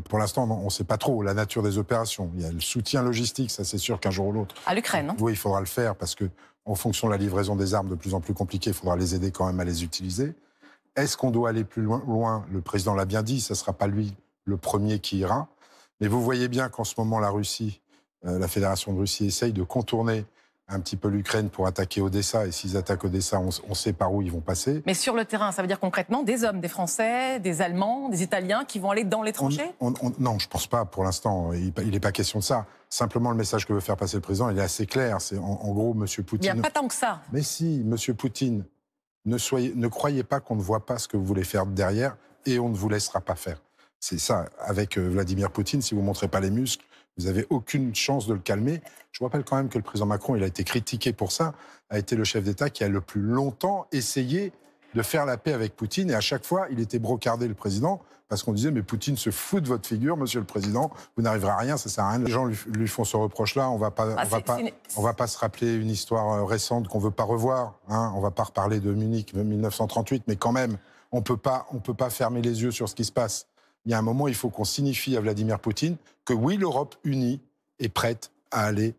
Pour l'instant, on ne sait pas trop la nature des opérations. Il y a le soutien logistique, ça c'est sûr qu'un jour ou l'autre. À l'Ukraine, hein. Oui, il faudra le faire parce que, en fonction de la livraison des armes de plus en plus compliquée, il faudra les aider quand même à les utiliser. Est-ce qu'on doit aller plus loin? Le président l'a bien dit, ce ne sera pas lui le premier qui ira. Mais vous voyez bien qu'en ce moment, la Russie, la Fédération de Russie essaye de contourner un petit peu l'Ukraine pour attaquer Odessa. Et s'ils attaquent Odessa, on sait par où ils vont passer. Mais sur le terrain, ça veut dire concrètement des hommes, des Français, des Allemands, des Italiens qui vont aller dans les tranchées? Non, je ne pense pas pour l'instant. Il n'est pas question de ça. Simplement, le message que veut faire passer le président, il est assez clair. C'est en gros, M. Poutine... Il n'y a pas tant que ça. Mais si, M. Poutine, ne croyez pas qu'on ne voit pas ce que vous voulez faire derrière et on ne vous laissera pas faire. C'est ça, avec Vladimir Poutine, si vous ne montrez pas les muscles, vous n'avez aucune chance de le calmer. Je vous rappelle quand même que le président Macron, il a été critiqué pour ça, a été le chef d'État qui a le plus longtemps essayé de faire la paix avec Poutine. Et à chaque fois, il était brocardé, le président, parce qu'on disait « Mais Poutine se fout de votre figure, monsieur le président, vous n'arriverez à rien, ça ne sert à rien ». Les gens lui font ce reproche-là, on ne va pas se rappeler une histoire récente qu'on ne veut pas revoir. Hein. On ne va pas reparler de Munich 1938, mais quand même, on ne peut pas fermer les yeux sur ce qui se passe. Il y a un moment, il faut qu'on signifie à Vladimir Poutine que oui, l'Europe unie est prête à aller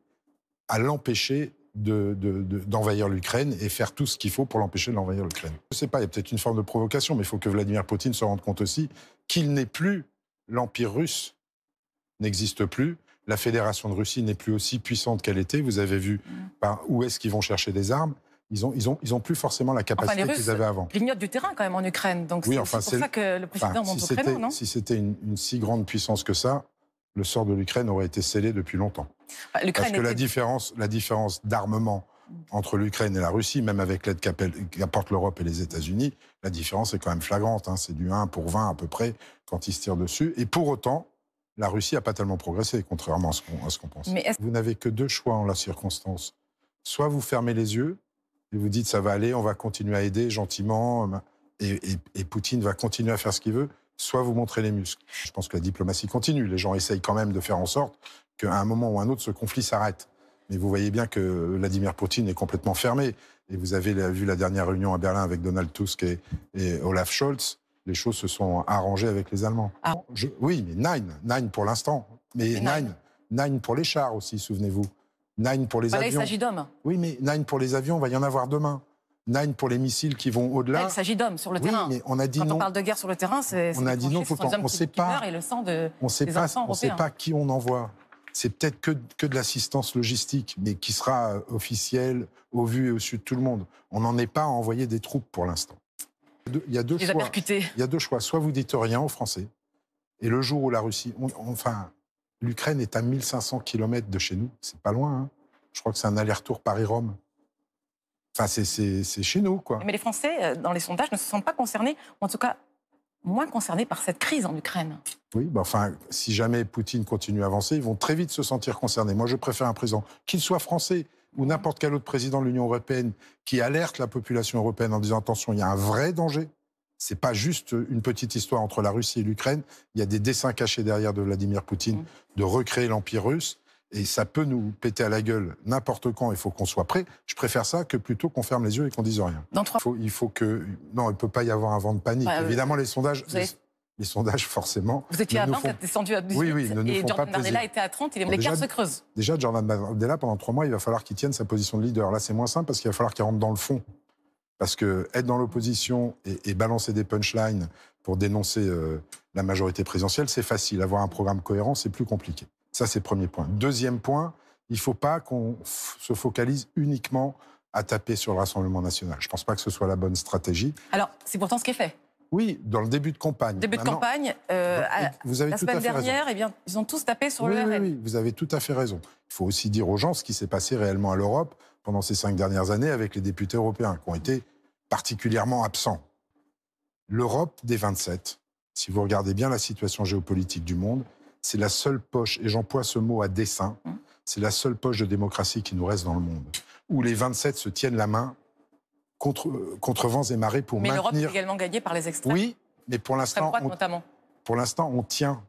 à l'empêcher d'envahir l'Ukraine et faire tout ce qu'il faut pour l'empêcher de l'envahir l'Ukraine. Je ne sais pas, il y a peut-être une forme de provocation, mais il faut que Vladimir Poutine se rende compte aussi qu'il n'est plus, l'Empire russe n'existe plus, la Fédération de Russie n'est plus aussi puissante qu'elle était. Vous avez vu où est-ce qu'ils vont chercher des armes. Ils ont plus forcément la capacité qu'ils avaient avant. Les Russes clignotent du terrain quand même en Ukraine, donc oui, c'est pour ça que le président monte au créneau, non? Si c'était une si grande puissance que ça, le sort de l'Ukraine aurait été scellé depuis longtemps. Parce que la différence d'armement entre l'Ukraine et la Russie, même avec l'aide qu'apporte l'Europe et les États-Unis, la différence est quand même flagrante. Hein. C'est du 1 pour 20 à peu près quand ils se tirent dessus. Et pour autant, la Russie n'a pas tellement progressé, contrairement à ce qu'on pense. Vous n'avez que deux choix en la circonstance. Soit vous fermez les yeux, et vous dites ça va aller, on va continuer à aider gentiment, et Poutine va continuer à faire ce qu'il veut, soit vous montrez les muscles. Je pense que la diplomatie continue. Les gens essayent quand même de faire en sorte qu'à un moment ou un autre, ce conflit s'arrête. Mais vous voyez bien que Vladimir Poutine est complètement fermé. Et vous avez vu la dernière réunion à Berlin avec Donald Tusk et Olaf Scholz. Les choses se sont arrangées avec les Allemands. Ah. Oui, mais Nine pour l'instant. Mais Nine pour les chars aussi, souvenez-vous. 9 pour les avions. Là, il s'agit d'hommes. Oui, mais 9 pour les avions, il va y en avoir demain. 9 pour les missiles qui vont au-delà. Là, il s'agit d'hommes sur le terrain. Mais on a dit Quand non. on parle de guerre sur le terrain, c'est on a dit non. On ne sait pas. On ne sait pas qui on envoie. C'est peut-être que de l'assistance logistique, mais qui sera officielle au vu et au su de tout le monde. On n'en est pas à envoyer des troupes pour l'instant. Il y a deux choix. Il y a deux choix. Soit vous dites rien aux Français, et le jour où la Russie, l'Ukraine est à 1500 km de chez nous, c'est pas loin. Hein. Je crois que c'est un aller-retour Paris-Rome. Enfin, c'est chez nous, quoi. Mais les Français, dans les sondages, ne se sentent pas concernés, ou en tout cas moins concernés par cette crise en Ukraine. Oui, si jamais Poutine continue à avancer, ils vont très vite se sentir concernés. Moi, je préfère un président, qu'il soit français ou n'importe quel autre président de l'Union européenne, qui alerte la population européenne en disant « Attention, il y a un vrai danger ». C'est pas juste une petite histoire entre la Russie et l'Ukraine. Il y a des desseins cachés derrière de Vladimir Poutine de recréer l'Empire russe. Et ça peut nous péter à la gueule n'importe quand. Il faut qu'on soit prêt. Je préfère ça que plutôt qu'on ferme les yeux et qu'on dise rien. Il faut que... Non, il ne peut pas y avoir un vent de panique. Évidemment, les sondages... Les sondages, forcément... Vous étiez à 20, vous êtes descendu à 18. Oui, et Jordan Bardella était à 30, l'écart se creuse. Déjà, Jordan Bardella, pendant 3 mois, il va falloir qu'il tienne sa position de leader. Là, c'est moins simple parce qu'il va falloir qu'il rentre dans le fond. Parce que être dans l'opposition et balancer des punchlines pour dénoncer la majorité présidentielle, c'est facile. Avoir un programme cohérent, c'est plus compliqué. Ça, c'est le premier point. Deuxième point, il ne faut pas qu'on se focalise uniquement à taper sur le Rassemblement national. Je ne pense pas que ce soit la bonne stratégie. Alors, c'est pourtant ce qui est fait. Oui, dans le début de campagne. Vous avez la semaine dernière, ils ont tous tapé sur le RN. Oui, vous avez tout à fait raison. Il faut aussi dire aux gens ce qui s'est passé réellement à l'Europe pendant ces 5 dernières années avec les députés européens qui ont été particulièrement absents. L'Europe des 27, si vous regardez bien la situation géopolitique du monde, c'est la seule poche, et j'emploie ce mot à dessein, c'est la seule poche de démocratie qui nous reste dans le monde, où les 27 se tiennent la main contre vents et marées pour maintenir... Mais l'Europe est également gagnée par les extrêmes. Oui, mais pour l'instant, on tient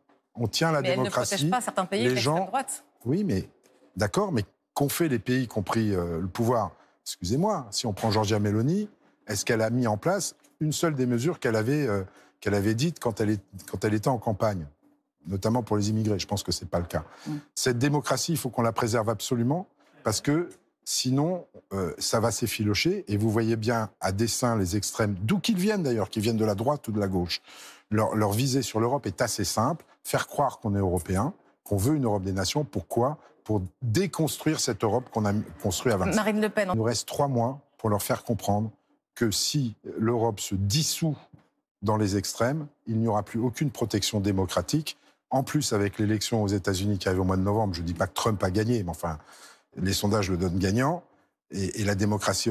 la démocratie. Mais elle ne protège pas certains pays avec l'extrême droite. Oui, mais d'accord, mais qu'ont fait les pays qui ont pris le pouvoir? Excusez-moi, si on prend Giorgia Meloni, est-ce qu'elle a mis en place une seule des mesures qu'elle avait dites quand elle était en campagne? notamment pour les immigrés. Je pense que ce n'est pas le cas. Cette démocratie, il faut qu'on la préserve absolument, parce que sinon, ça va s'effilocher. Et vous voyez bien à dessein les extrêmes, d'où qu'ils viennent d'ailleurs, qu'ils viennent de la droite ou de la gauche. Leur visée sur l'Europe est assez simple. Faire croire qu'on est européen, qu'on veut une Europe des nations. Pourquoi ? Pour déconstruire cette Europe qu'on a construite à 25 ans. Marine Le Pen. Il nous reste 3 mois pour leur faire comprendre que si l'Europe se dissout dans les extrêmes, il n'y aura plus aucune protection démocratique. En plus, avec l'élection aux États-Unis qui arrive au mois de novembre, je ne dis pas que Trump a gagné, mais enfin, les sondages le donnent gagnant. Et la démocratie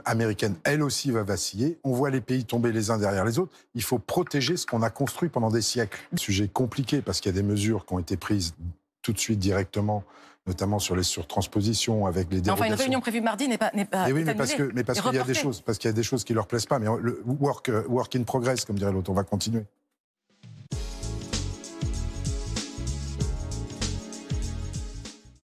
américaine, elle aussi, va vaciller. On voit les pays tomber les uns derrière les autres. Il faut protéger ce qu'on a construit pendant des siècles. Sujet compliqué parce qu'il y a des mesures qui ont été prises tout de suite directement, notamment sur les surtranspositions, avec les dérogations. Enfin, une réunion prévue mardi n'est pas et oui, mais parce qu'il y a des choses qui ne leur plaisent pas. Mais work in progress, comme dirait l'autre, on va continuer.